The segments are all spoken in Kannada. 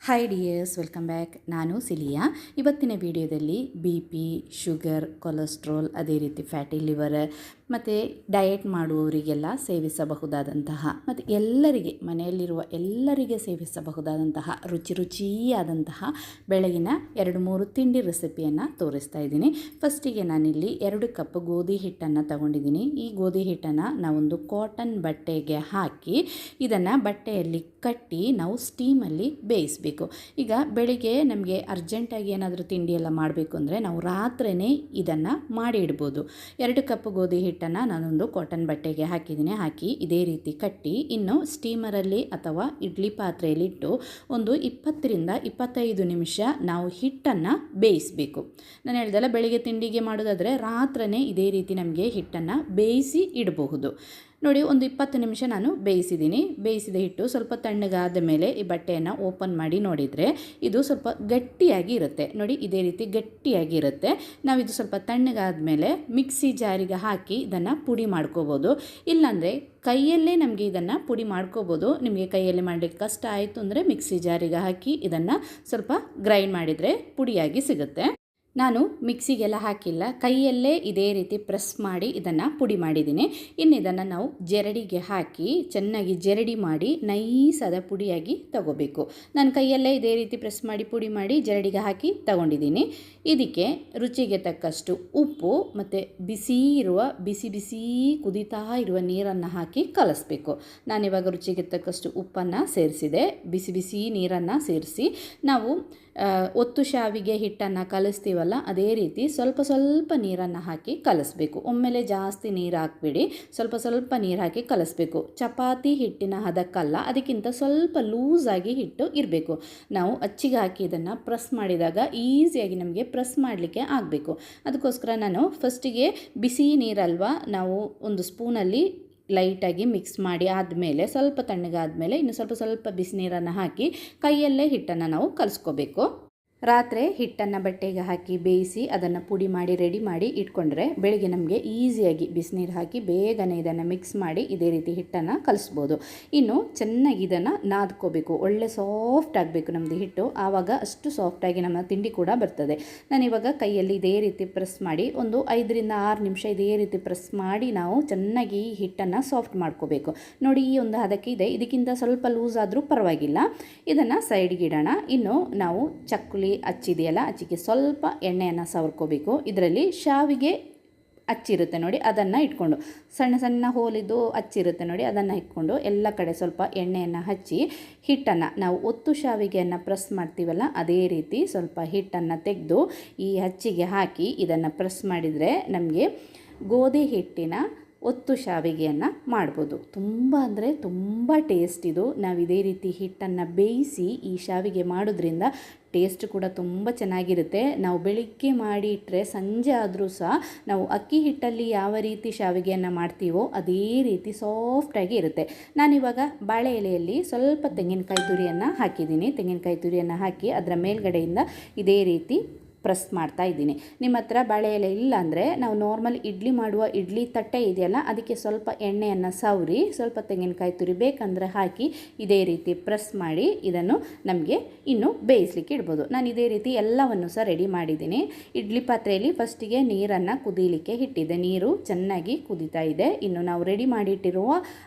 Hi dears, welcome back. ನಾನು ಸಿಲಿಯಾ. ಇವತ್ತಿನ ವಿಡಿಯೋದಲ್ಲಿ BP, ಶುಗರ್, ಕೊಲೆಸ್ಟ್ರಾಲ್, ಅದೇ ರೀತಿ ಫ್ಯಾಟಿ ಲಿವರ್ ಮತ್ತು ಡಯಟ್ ಮಾಡುವವರಿಗೆಲ್ಲ ಸೇವಿಸಬಹುದಾದಂತಹ ಮತ್ತು ಎಲ್ಲರಿಗೆ ಮನೆಯಲ್ಲಿರುವ ಎಲ್ಲರಿಗೆ ಸೇವಿಸಬಹುದಾದಂತಹ ರುಚಿಯಾದಂತಹ ಬೆಳಗಿನ 2-3 ತಿಂಡಿ ರೆಸಿಪಿಯನ್ನು ತೋರಿಸ್ತಾ ಇದ್ದೀನಿ. ಫಸ್ಟಿಗೆ ನಾನಿಲ್ಲಿ 2 ಕಪ್ ಗೋಧಿ ಹಿಟ್ಟನ್ನು ತಗೊಂಡಿದ್ದೀನಿ. ಈ ಗೋಧಿ ಹಿಟ್ಟನ್ನು ನಾವೊಂದು ಕಾಟನ್ ಬಟ್ಟೆಗೆ ಹಾಕಿ ಇದನ್ನು ಬಟ್ಟೆಯಲ್ಲಿ ಕಟ್ಟಿ ನಾವು ಸ್ಟೀಮಲ್ಲಿ ಬೇಯಿಸಬೇಕು. ಈಗ ಬೆಳಿಗ್ಗೆ ನಮಗೆ ಅರ್ಜೆಂಟಾಗಿ ಏನಾದರೂ ತಿಂಡಿ ಎಲ್ಲ ಮಾಡಬೇಕು ಅಂದರೆ ನಾವು ರಾತ್ರಿಯೇ ಇದನ್ನು ಮಾಡಿ ಇಡ್ಬೋದು. 2 ಕಪ್ ಗೋಧಿ ಹಿಟ್ಟನ್ನು ನಾನೊಂದು ಕಾಟನ್ ಬಟ್ಟೆಗೆ ಹಾಕಿ ಇದೇ ರೀತಿ ಕಟ್ಟಿ ಇನ್ನು ಸ್ಟೀಮರಲ್ಲಿ ಅಥವಾ ಇಡ್ಲಿ ಪಾತ್ರೆಯಲ್ಲಿಟ್ಟು ಒಂದು 20-25 ನಿಮಿಷ ನಾವು ಹಿಟ್ಟನ್ನು ಬೇಯಿಸಬೇಕು. ನಾನು ಹೇಳ್ದಲ್ಲ, ಬೆಳಿಗ್ಗೆ ತಿಂಡಿಗೆ ಮಾಡೋದಾದರೆ ರಾತ್ರಿಯೇ ಇದೇ ರೀತಿ ನಮಗೆ ಹಿಟ್ಟನ್ನು ಬೇಯಿಸಿ ಇಡಬಹುದು. ನೋಡಿ, ಒಂದು 20 ನಿಮಿಷ ನಾನು ಬೇಯಿಸಿದ್ದೀನಿ. ಬೇಯಿಸಿದ ಹಿಟ್ಟು ಸ್ವಲ್ಪ ತಣ್ಣಗಾದ ಮೇಲೆ ಈ ಬಟ್ಟೆಯನ್ನು ಓಪನ್ ಮಾಡಿ ನೋಡಿದರೆ ಇದು ಸ್ವಲ್ಪ ಗಟ್ಟಿಯಾಗಿ ಇರುತ್ತೆ. ನೋಡಿ, ಇದೇ ರೀತಿ ಗಟ್ಟಿಯಾಗಿ ಇರುತ್ತೆ. ನಾವಿದು ಸ್ವಲ್ಪ ತಣ್ಣಗಾದ ಮೇಲೆ ಮಿಕ್ಸಿ ಜಾರಿಗೆ ಹಾಕಿ ಇದನ್ನು ಪುಡಿ ಮಾಡ್ಕೋಬೋದು. ಇಲ್ಲಾಂದರೆ ಕೈಯಲ್ಲೇ ನಮಗೆ ಇದನ್ನು ಪುಡಿ ಮಾಡ್ಕೋಬೋದು. ನಿಮಗೆ ಕೈಯಲ್ಲಿ ಮಾಡಲಿಕ್ಕೆ ಕಷ್ಟ ಆಯಿತು ಅಂದರೆ ಮಿಕ್ಸಿ ಜಾರಿಗೆ ಹಾಕಿ ಇದನ್ನು ಸ್ವಲ್ಪ ಗ್ರೈಂಡ್ ಮಾಡಿದರೆ ಪುಡಿಯಾಗಿ ಸಿಗುತ್ತೆ. ನಾನು ಮಿಕ್ಸಿಗೆಲ್ಲ ಹಾಕಿಲ್ಲ, ಕೈಯಲ್ಲೇ ಇದೇ ರೀತಿ ಪ್ರೆಸ್ ಮಾಡಿ ಇದನ್ನು ಪುಡಿ ಮಾಡಿದ್ದೀನಿ. ಇನ್ನು ಇದನ್ನು ನಾವು ಜರಡಿಗೆ ಹಾಕಿ ಚೆನ್ನಾಗಿ ಜರಡಿ ಮಾಡಿ ನೈಸಾದ ಪುಡಿಯಾಗಿ ತಗೋಬೇಕು. ನಾನು ಕೈಯಲ್ಲೇ ಇದೇ ರೀತಿ ಪ್ರೆಸ್ ಮಾಡಿ ಪುಡಿ ಮಾಡಿ ಜರಡಿಗೆ ಹಾಕಿ ತಗೊಂಡಿದ್ದೀನಿ. ಇದಕ್ಕೆ ರುಚಿಗೆ ತಕ್ಕಷ್ಟು ಉಪ್ಪು ಮತ್ತು ಬಿಸಿ ಕುದೀತಾ ಇರುವ ನೀರನ್ನು ಹಾಕಿ ಕಲಿಸ್ಬೇಕು. ನಾನಿವಾಗ ರುಚಿಗೆ ತಕ್ಕಷ್ಟು ಉಪ್ಪನ್ನು ಸೇರಿಸಿದೆ. ಬಿಸಿ ನೀರನ್ನು ಸೇರಿಸಿ ನಾವು ಒತ್ತು ಶಾವಿಗೆ ಹಿಟ್ಟನ್ನು ಕಲಿಸ್ತೀವಲ್ಲ, ಅದೇ ರೀತಿ ಸ್ವಲ್ಪ ನೀರನ್ನು ಹಾಕಿ ಕಲಿಸ್ಬೇಕು. ಒಮ್ಮೆಲೆ ಜಾಸ್ತಿ ನೀರು ಹಾಕ್ಬಿಡಿ, ಸ್ವಲ್ಪ ನೀರು ಹಾಕಿ ಕಲಿಸ್ಬೇಕು. ಚಪಾತಿ ಹಿಟ್ಟಿನ ಹದಕ್ಕಲ್ಲ, ಅದಕ್ಕಿಂತ ಸ್ವಲ್ಪ ಲೂಸಾಗಿ ಹಿಟ್ಟು ಇರಬೇಕು. ನಾವು ಅಚ್ಚಿಗೆ ಹಾಕಿ ಇದನ್ನು ಪ್ರೆಸ್ ಮಾಡಿದಾಗ ಈಸಿಯಾಗಿ ನಮಗೆ ಪ್ರೆಸ್ ಮಾಡಲಿಕ್ಕೆ ಆಗಬೇಕು. ಅದಕ್ಕೋಸ್ಕರ ನಾನು ಫಸ್ಟಿಗೆ ಬಿಸಿ ನೀರಲ್ವ, ನಾವು ಒಂದು ಸ್ಪೂನಲ್ಲಿ ಲೈಟಾಗಿ ಮಿಕ್ಸ್ ಮಾಡಿ ಆದಮೇಲೆ ಸ್ವಲ್ಪ ತಣ್ಣಗಾದಮೇಲೆ ಇನ್ನು ಸ್ವಲ್ಪ ಬಿಸಿ ನೀರನ್ನು ಹಾಕಿ ಕೈಯಲ್ಲೇ ಹಿಟ್ಟನ್ನು ನಾವು ಕಲಿಸ್ಕೋಬೇಕು. ರಾತ್ರಿ ಹಿಟ್ಟನ್ನು ಬಟ್ಟೆಗೆ ಹಾಕಿ ಬೇಯಿಸಿ ಅದನ್ನು ಪುಡಿ ಮಾಡಿ ರೆಡಿ ಮಾಡಿ ಇಟ್ಕೊಂಡ್ರೆ ಬೆಳಿಗ್ಗೆ ನಮಗೆ ಈಸಿಯಾಗಿ ಬಿಸಿನೀರು ಹಾಕಿ ಬೇಗನೆ ಇದನ್ನು ಮಿಕ್ಸ್ ಮಾಡಿ ಇದೇ ರೀತಿ ಹಿಟ್ಟನ್ನು ಕಲಿಸ್ಬೋದು. ಇನ್ನು ಚೆನ್ನಾಗಿ ಇದನ್ನು ನಾದ್ಕೋಬೇಕು. ಒಳ್ಳೆ ಸಾಫ್ಟ್ ಆಗಬೇಕು ನಮ್ಮದು ಹಿಟ್ಟು, ಆವಾಗ ಅಷ್ಟು ಸಾಫ್ಟಾಗಿ ನಮ್ಮ ತಿಂಡಿ ಕೂಡ ಬರ್ತದೆ. ನಾನಿವಾಗ ಕೈಯಲ್ಲಿ ಇದೇ ರೀತಿ ಪ್ರೆಸ್ ಮಾಡಿ ಒಂದು 5-6 ನಿಮಿಷ ಇದೇ ರೀತಿ ಪ್ರೆಸ್ ಮಾಡಿ ನಾವು ಚೆನ್ನಾಗಿ ಈ ಹಿಟ್ಟನ್ನು ಸಾಫ್ಟ್ ಮಾಡ್ಕೋಬೇಕು. ನೋಡಿ, ಈ ಒಂದು ಹದಕ್ಕೆ ಇದೆ. ಇದಕ್ಕಿಂತ ಸ್ವಲ್ಪ ಲೂಸ್ ಆದರೂ ಪರವಾಗಿಲ್ಲ. ಇದನ್ನು ಸೈಡ್ಗೆ ಇಡೋಣ. ಇನ್ನು ನಾವು ಚಕ್ಕುಲಿ ಹಚ್ಚಿದೆಯಲ್ಲ, ಅಚ್ಚಿಗೆ ಸ್ವಲ್ಪ ಎಣ್ಣೆಯನ್ನು ಸವರ್ಕೋಬೇಕು. ಇದರಲ್ಲಿ ಶಾವಿಗೆ ಹಚ್ಚಿರುತ್ತೆ ನೋಡಿ, ಅದನ್ನು ಇಟ್ಕೊಂಡು ಸಣ್ಣ ಹೋಲಿದ್ದು ಹಚ್ಚಿರುತ್ತೆ ನೋಡಿ, ಅದನ್ನು ಇಟ್ಕೊಂಡು ಎಲ್ಲ ಕಡೆ ಸ್ವಲ್ಪ ಎಣ್ಣೆಯನ್ನು ಹಚ್ಚಿ ಹಿಟ್ಟನ್ನು ನಾವು ಒತ್ತು ಶಾವಿಗೆಯನ್ನು ಪ್ರೆಸ್ ಮಾಡ್ತೀವಲ್ಲ, ಅದೇ ರೀತಿ ಸ್ವಲ್ಪ ಹಿಟ್ಟನ್ನು ತೆಗೆದು ಈ ಹಚ್ಚಿಗೆ ಹಾಕಿ ಇದನ್ನು ಪ್ರೆಸ್ ಮಾಡಿದರೆ ನಮಗೆ ಗೋಧಿ ಹಿಟ್ಟಿನ ಒತ್ತು ಶಾವಿಗೆಯನ್ನು ಮಾಡ್ಬೋದು. ತುಂಬ ಟೇಸ್ಟ್ ಇದು. ನಾವು ಇದೇ ರೀತಿ ಹಿಟ್ಟನ್ನು ಬೇಯಿಸಿ ಈ ಶಾವಿಗೆ ಮಾಡೋದ್ರಿಂದ ಟೇಸ್ಟ್ ಕೂಡ ತುಂಬ ಚೆನ್ನಾಗಿರುತ್ತೆ. ನಾವು ಬೆಳಿಗ್ಗೆ ಮಾಡಿ ಇಟ್ಟರೆ ಸಂಜೆ ಆದರೂ ಸಹ ನಾವು ಅಕ್ಕಿ ಹಿಟ್ಟಲ್ಲಿ ಯಾವ ರೀತಿ ಶಾವಿಗೆಯನ್ನು ಮಾಡ್ತೀವೋ ಅದೇ ರೀತಿ ಸಾಫ್ಟಾಗಿ ಇರುತ್ತೆ. ನಾನಿವಾಗ ಬಾಳೆ ಎಲೆಯಲ್ಲಿ ಸ್ವಲ್ಪ ತೆಂಗಿನಕಾಯಿ ತುರಿಯನ್ನು ಹಾಕಿದ್ದೀನಿ. ತೆಂಗಿನಕಾಯಿ ತುರಿಯನ್ನು ಹಾಕಿ ಅದರ ಮೇಲ್ಗಡೆಯಿಂದ ಇದೇ ರೀತಿ ಪ್ರೆಸ್ ಮಾಡ್ತಾ ಇದ್ದೀನಿ. ನಿಮ್ಮ ಹತ್ರ ಬಾಳೆ ಎಲೆ ಇಲ್ಲ ಅಂದರೆ ನಾವು ನಾರ್ಮಲ್ ಇಡ್ಲಿ ಮಾಡುವ ಇಡ್ಲಿ ತಟ್ಟೆ ಇದೆಯಲ್ಲ, ಅದಕ್ಕೆ ಸ್ವಲ್ಪ ಎಣ್ಣೆಯನ್ನು ಸವರಿ ಸ್ವಲ್ಪ ತೆಂಗಿನಕಾಯಿ ತುರಿ ಬೇಕಂದರೆ ಹಾಕಿ ಇದೇ ರೀತಿ ಪ್ರೆಸ್ ಮಾಡಿ ಇದನ್ನು ನಮಗೆ ಇನ್ನು ಬೇಯಿಸಲಿಕ್ಕೆ ಇಡ್ಬೋದು. ನಾನು ಇದೇ ರೀತಿ ಎಲ್ಲವನ್ನು ಸಹ ರೆಡಿ ಮಾಡಿದ್ದೀನಿ. ಇಡ್ಲಿ ಪಾತ್ರೆಯಲ್ಲಿ ಫಸ್ಟಿಗೆ ನೀರನ್ನು ಕುದೀಲಿಕ್ಕೆ ಇಟ್ಟಿದ್ದೆ. ನೀರು ಚೆನ್ನಾಗಿ ಕುದೀತಾ ಇದೆ. ಇನ್ನು ನಾವು ರೆಡಿ ಮಾಡಿಟ್ಟಿರುವ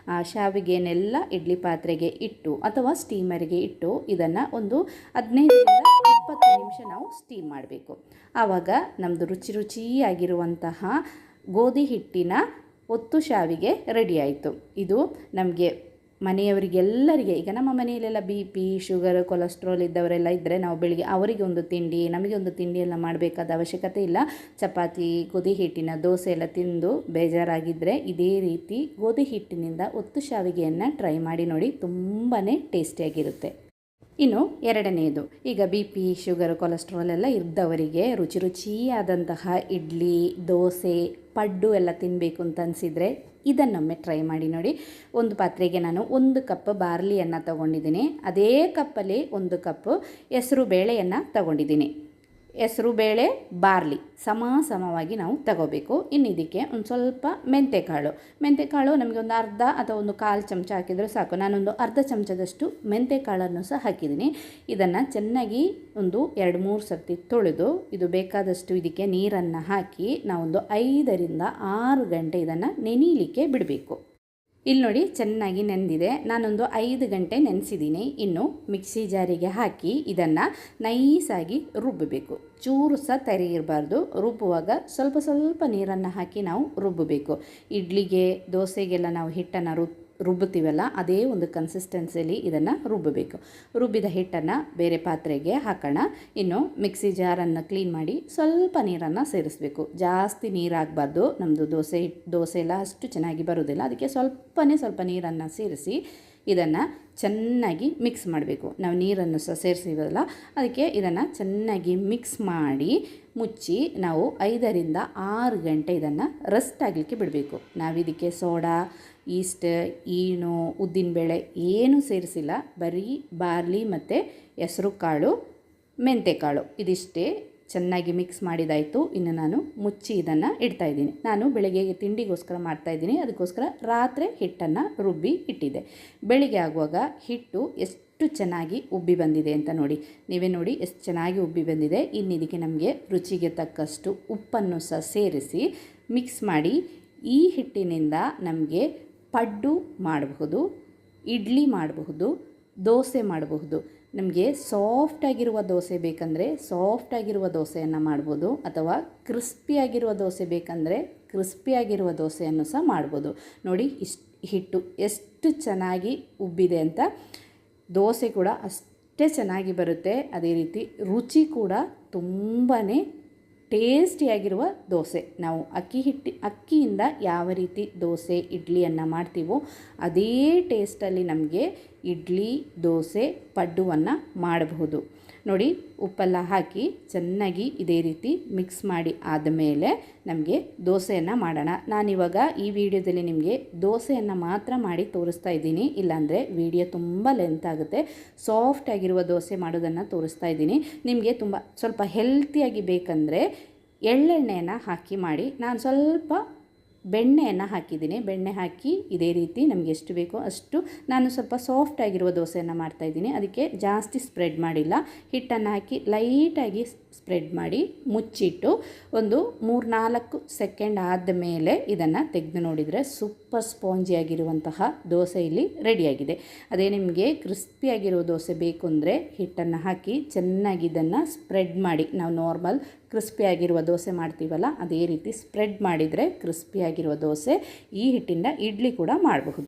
ಶಾವಿಗೆನೆಲ್ಲ ಇಡ್ಲಿ ಪಾತ್ರೆಗೆ ಇಟ್ಟು ಅಥವಾ ಸ್ಟೀಮರ್ಗೆ ಇಟ್ಟು ಇದನ್ನು ಒಂದು 15-20 ನಿಮಿಷ ನಾವು ಸ್ಟೀಮ್ ಮಾಡಬೇಕು. ಆವಾಗ ನಮ್ಮದು ರುಚಿಯಾಗಿರುವಂತಹ ಗೋಧಿ ಹಿಟ್ಟಿನ ಒತ್ತು ಶಾವಿಗೆ ರೆಡಿ ಆಯಿತು. ಇದು ನಮಗೆ ಮನೆಯವರಿಗೆಲ್ಲರಿಗೆ, ಈಗ ನಮ್ಮ ಮನೆಯಲ್ಲೆಲ್ಲ BP, ಶುಗರ್, ಕೊಲೆಸ್ಟ್ರಾಲ್ ಇದ್ದವರೆಲ್ಲ ಇದ್ದರೆ ನಾವು ಬೆಳಿಗ್ಗೆ ಅವರಿಗೆ ಒಂದು ತಿಂಡಿ ನಮಗೆ ಒಂದು ತಿಂಡಿ ಎಲ್ಲ ಮಾಡಬೇಕಾದ ಅವಶ್ಯಕತೆ ಇಲ್ಲ. ಚಪಾತಿ, ಗೋಧಿ ಹಿಟ್ಟಿನ ದೋಸೆ ಎಲ್ಲ ತಿಂದು ಬೇಜಾರಾಗಿದ್ದರೆ ಇದೇ ರೀತಿ ಗೋಧಿ ಹಿಟ್ಟಿನಿಂದ ಒತ್ತು ಶಾವಿಗೆಯನ್ನು ಟ್ರೈ ಮಾಡಿ ನೋಡಿ, ತುಂಬಾ ಟೇಸ್ಟಿಯಾಗಿರುತ್ತೆ. ಇನ್ನು ಎರಡನೆಯದು, ಈಗ BP, ಶುಗರ್, ಕೊಲೆಸ್ಟ್ರಾಲ್ ಎಲ್ಲ ಇದ್ದವರಿಗೆ ರುಚಿಯಾದಂತಹ ಇಡ್ಲಿ, ದೋಸೆ, ಪಡ್ಡು ಎಲ್ಲ ತಿನ್ನಬೇಕು ಅಂತ ಅನಿಸಿದರೆ ಇದನ್ನೊಮ್ಮೆ ಟ್ರೈ ಮಾಡಿ ನೋಡಿ. ಒಂದು ಪಾತ್ರೆಗೆ ನಾನು 1 ಕಪ್ ಬಾರ್ಲಿಯನ್ನು ತಗೊಂಡಿದ್ದೀನಿ. ಅದೇ ಕಪ್ಪಲ್ಲಿ 1 ಕಪ್ ಹೆಸರು ಬೇಳೆಯನ್ನು ತಗೊಂಡಿದ್ದೀನಿ. ಹೆಸರು ಬೇಳೆ, ಬಾರ್ಲಿ ಸಮವಾಗಿ ನಾವು ತಗೋಬೇಕು. ಇನ್ನು ಇದಕ್ಕೆ ಒಂದು ಸ್ವಲ್ಪ ಮೆಂತೆಕಾಳು ನಮಗೆ ಒಂದು ಅರ್ಧ ಅಥವಾ ಒಂದು ಕಾಲು ಚಮಚ ಹಾಕಿದರೆ ಸಾಕು. ನಾನೊಂದು ಅರ್ಧ ಚಮಚದಷ್ಟು ಮೆಂತೆಕಾಳನ್ನು ಸಹ ಹಾಕಿದ್ದೀನಿ. ಇದನ್ನು ಚೆನ್ನಾಗಿ ಒಂದು 2-3 ಸರ್ತಿ ತೊಳೆದು ಇದು ಬೇಕಾದಷ್ಟು ಇದಕ್ಕೆ ನೀರನ್ನು ಹಾಕಿ ನಾವೊಂದು 5ರಿಂದ 6 ಗಂಟೆ ಇದನ್ನು ನೆನೀಲಿಕ್ಕೆ ಬಿಡಬೇಕು. ಇಲ್ಲಿ ನೋಡಿ ಚೆನ್ನಾಗಿ ನೆಂದಿದೆ. ನಾನೊಂದು 5 ಗಂಟೆ ನೆನೆಸಿದ್ದೀನಿ. ಇನ್ನು ಮಿಕ್ಸಿ ಜಾರಿಗೆ ಹಾಕಿ ಇದನ್ನು ನೈಸಾಗಿ ರುಬ್ಬಬೇಕು. ಚೂರು ಸಹ ತರಿ ಇರಬಾರ್ದು. ರುಬ್ಬುವಾಗ ಸ್ವಲ್ಪ ನೀರನ್ನು ಹಾಕಿ ನಾವು ರುಬ್ಬಬೇಕು. ಇಡ್ಲಿಗೆ, ದೋಸೆಗೆಲ್ಲ ನಾವು ಹಿಟ್ಟನ್ನು ರುಬ್ಬುತ್ತೀವಲ್ಲ, ಅದೇ ಒಂದು ಕನ್ಸಿಸ್ಟೆನ್ಸಿಯಲ್ಲಿ ಇದನ್ನು ರುಬ್ಬಬೇಕು. ರುಬ್ಬಿದ ಹಿಟ್ಟನ್ನು ಬೇರೆ ಪಾತ್ರೆಗೆ ಹಾಕೋಣ. ಇನ್ನು ಮಿಕ್ಸಿ ಜಾರನ್ನು ಕ್ಲೀನ್ ಮಾಡಿ ಸ್ವಲ್ಪ ನೀರನ್ನು ಸೇರಿಸಬೇಕು. ಜಾಸ್ತಿ ನೀರಾಗಬಾರ್ದು. ನಮ್ಮದು ದೋಸೆ ಎಲ್ಲ ಅಷ್ಟು ಚೆನ್ನಾಗಿ ಬರೋದಿಲ್ಲ. ಅದಕ್ಕೆ ಸ್ವಲ್ಪ ನೀರನ್ನು ಸೇರಿಸಿ ಇದನ್ನು ಚೆನ್ನಾಗಿ ಮಿಕ್ಸ್ ಮಾಡಬೇಕು. ನಾವು ನೀರನ್ನು ಸಹ ಸೇರಿಸಿವಲ್ಲ, ಅದಕ್ಕೆ ಇದನ್ನು ಚೆನ್ನಾಗಿ ಮಿಕ್ಸ್ ಮಾಡಿ ಮುಚ್ಚಿ ನಾವು 5ರಿಂದ 6 ಗಂಟೆ ಇದನ್ನು ರೆಸ್ಟ್ ಆಗಲಿಕ್ಕೆ ಬಿಡಬೇಕು. ನಾವಿದಕ್ಕೆ ಸೋಡಾ, ಈಸ್ಟ್, ಈನು, ಉದ್ದಿನಬೇಳೆ ಏನೂ ಸೇರಿಸಿಲ್ಲ. ಬರೀ ಬಾರ್ಲಿ ಮತ್ತು ಹೆಸರು ಕಾಳು, ಮೆಂತೆಕಾಳು ಇದಿಷ್ಟೇ. ಚೆನ್ನಾಗಿ ಮಿಕ್ಸ್ ಮಾಡಿದಾಯಿತು. ಇನ್ನು ನಾನು ಮುಚ್ಚಿ ಇದನ್ನು ಇಡ್ತಾಯಿದ್ದೀನಿ. ನಾನು ಬೆಳಗ್ಗೆ ತಿಂಡಿಗೋಸ್ಕರ ಮಾಡ್ತಾಯಿದ್ದೀನಿ. ಅದಕ್ಕೋಸ್ಕರ ರಾತ್ರಿ ಹಿಟ್ಟನ್ನು ರುಬ್ಬಿ ಇಟ್ಟಿದ್ದೆ. ಬೆಳಿಗ್ಗೆ ಆಗುವಾಗ ಹಿಟ್ಟು ಎಷ್ಟು ಚೆನ್ನಾಗಿ ಉಬ್ಬಿ ಬಂದಿದೆ ಅಂತ ನೋಡಿ. ನೀವೇ ನೋಡಿ ಎಷ್ಟು ಚೆನ್ನಾಗಿ ಉಬ್ಬಿ ಬಂದಿದೆ. ಇನ್ನು ಇದಕ್ಕೆ ನಮಗೆ ರುಚಿಗೆ ತಕ್ಕಷ್ಟು ಉಪ್ಪನ್ನು ಸಹ ಸೇರಿಸಿ ಮಿಕ್ಸ್ ಮಾಡಿ ಈ ಹಿಟ್ಟಿನಿಂದ ನಮಗೆ ಪಡ್ಡು ಮಾಡಬಹುದು, ಇಡ್ಲಿ ಮಾಡಬಹುದು, ದೋಸೆ ಮಾಡಬಹುದು. ನಮಗೆ ಸಾಫ್ಟಾಗಿರುವ ದೋಸೆ ಬೇಕಂದರೆ ಸಾಫ್ಟಾಗಿರುವ ದೋಸೆಯನ್ನು ಮಾಡ್ಬೋದು, ಅಥವಾ ಕ್ರಿಸ್ಪಿಯಾಗಿರುವ ದೋಸೆ ಬೇಕಂದರೆ ಕ್ರಿಸ್ಪಿಯಾಗಿರುವ ದೋಸೆಯನ್ನು ಸಹ ಮಾಡ್ಬೋದು. ನೋಡಿ ಹಿಟ್ಟು ಎಷ್ಟು ಚೆನ್ನಾಗಿ ಉಬ್ಬಿದೆ ಅಂತ. ದೋಸೆ ಕೂಡ ಅಷ್ಟೇ ಚೆನ್ನಾಗಿ ಬರುತ್ತೆ. ಅದೇ ರೀತಿ ರುಚಿ ಕೂಡ ತುಂಬಾ ಟೇಸ್ಟಿಯಾಗಿರುವ ದೋಸೆ. ನಾವು ಅಕ್ಕಿಯಿಂದ ಯಾವ ರೀತಿ ದೋಸೆ, ಇಡ್ಲಿಯನ್ನು ಮಾಡ್ತೀವೋ ಅದೇ ಟೇಸ್ಟಲ್ಲಿ ನಮಗೆ ಇಡ್ಲಿ, ದೋಸೆ, ಪಡ್ಡುವನ್ನು ಮಾಡಬಹುದು. ನೋಡಿ ಉಪ್ಪೆಲ್ಲ ಹಾಕಿ ಚೆನ್ನಾಗಿ ಇದೇ ರೀತಿ ಮಿಕ್ಸ್ ಮಾಡಿ ಆದಮೇಲೆ ನಮಗೆ ದೋಸೆಯನ್ನು ಮಾಡೋಣ. ನಾನಿವಾಗ ಈ ವಿಡಿಯೋದಲ್ಲಿ ನಿಮಗೆ ದೋಸೆಯನ್ನು ಮಾತ್ರ ಮಾಡಿ ತೋರಿಸ್ತಾ ಇದ್ದೀನಿ. ಇಲ್ಲಾಂದರೆ ವಿಡಿಯೋ ತುಂಬ ಲೆಂತ್ ಆಗುತ್ತೆ. ಸಾಫ್ಟಾಗಿರುವ ದೋಸೆ ಮಾಡೋದನ್ನು ತೋರಿಸ್ತಾ ಇದ್ದೀನಿ. ನಿಮಗೆ ಸ್ವಲ್ಪ ಹೆಲ್ತಿಯಾಗಿ ಬೇಕಂದರೆ ಎಳ್ಳೆಣ್ಣೆಯನ್ನು ಹಾಕಿ ಮಾಡಿ. ನಾನು ಸ್ವಲ್ಪ ಬೆಣ್ಣೆಯನ್ನು ಹಾಕಿದ್ದೀನಿ. ಬೆಣ್ಣೆ ಹಾಕಿ ಇದೇ ರೀತಿ ನಮಗೆ ಎಷ್ಟು ಬೇಕೋ ಅಷ್ಟು ನಾನು ಸ್ವಲ್ಪ ಸಾಫ್ಟಾಗಿರುವ ದೋಸೆಯನ್ನು ಮಾಡ್ತಾಯಿದ್ದೀನಿ. ಅದಕ್ಕೆ ಜಾಸ್ತಿ ಸ್ಪ್ರೆಡ್ ಮಾಡಿಲ್ಲ. ಹಿಟ್ಟನ್ನು ಹಾಕಿ ಲೈಟಾಗಿ ಸ್ಪ್ರೆಡ್ ಮಾಡಿ ಮುಚ್ಚಿಟ್ಟು ಒಂದು 3-4 ಸೆಕೆಂಡ್ ಆದಮೇಲೆ ಇದನ್ನು ತೆಗೆದು ನೋಡಿದರೆ ಸೂಪರ್ ಸ್ಪಾಂಜಿಯಾಗಿರುವಂತಹ ದೋಸೆ ಇಲ್ಲಿ ರೆಡಿಯಾಗಿದೆ. ಅದೇ ನಿಮಗೆ ಕ್ರಿಸ್ಪಿಯಾಗಿರೋ ದೋಸೆ ಬೇಕು ಅಂದರೆ ಹಿಟ್ಟನ್ನು ಹಾಕಿ ಚೆನ್ನಾಗಿ ಇದನ್ನು ಸ್ಪ್ರೆಡ್ ಮಾಡಿ, ನಾವು ನಾರ್ಮಲ್ ಕ್ರಿಸ್ಪಿಯಾಗಿರುವ ದೋಸೆ ಮಾಡ್ತೀವಲ್ಲ ಅದೇ ರೀತಿ ಸ್ಪ್ರೆಡ್ ಮಾಡಿದರೆ ಕ್ರಿಸ್ಪಿಯಾಗಿರುವ ದೋಸೆ. ಈ ಹಿಟ್ಟಿಂದ ಇಡ್ಲಿ ಕೂಡ ಮಾಡಬಹುದು.